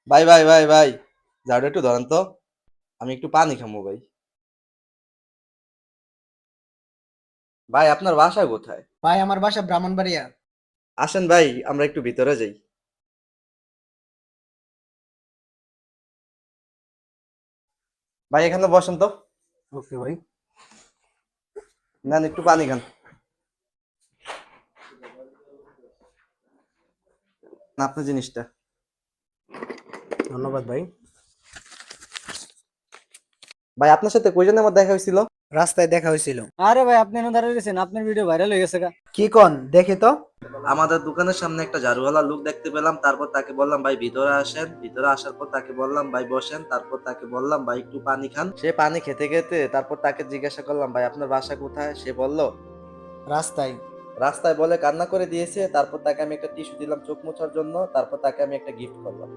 ভাই ভাই ভাই ভাই, ঝাড়ু একটু ধরেন তো। আমি একটু পানি খামো ভাই। ভাই আপনার বাসা কোথায়? ভাই আমার বাসা ব্রাহ্মণবাড়িয়া। আসেন ভাই, আমরা একটু ভিতরে যাই। ভাই এখানে বসেন তো। ওকে ভাই। নেন একটু পানি খান। না, আপনার জিনিসটা। ধন্যবাদ ভাই। ভাই আপনার সাথে কয়জনের আমার দেখা হয়েছিল? রাস্তায় দেখা হয়েছিল। আরে ভাই আপনি এনে দাঁড়িয়ে রয়েছেন, আপনার ভিডিও ভাইরাল হয়ে গেছে গা। কি কন দেখে তো। আমাদের দোকানের সামনে একটা ঝাড়ুওয়ালা লোক দেখতে পেলাম, তারপর তাকে বললাম ভাই ভিতরে আসেন। ভিতরে আসার পর তাকে বললাম ভাই বসেন, তারপর তাকে বললাম ভাই একটু পানি খান। সে পানি খেতে খেতে তারপর তাকে জিজ্ঞাসা করলাম ভাই আপনার বাসা কোথায়, সে বলল রাস্তায়। রাস্তায়, বলে কান্না করে দিয়েছে। তারপর তাকে আমি একটা টিস্যু দিলাম চোখ মোছার জন্য, তারপর তাকে আমি একটা গিফট করলাম।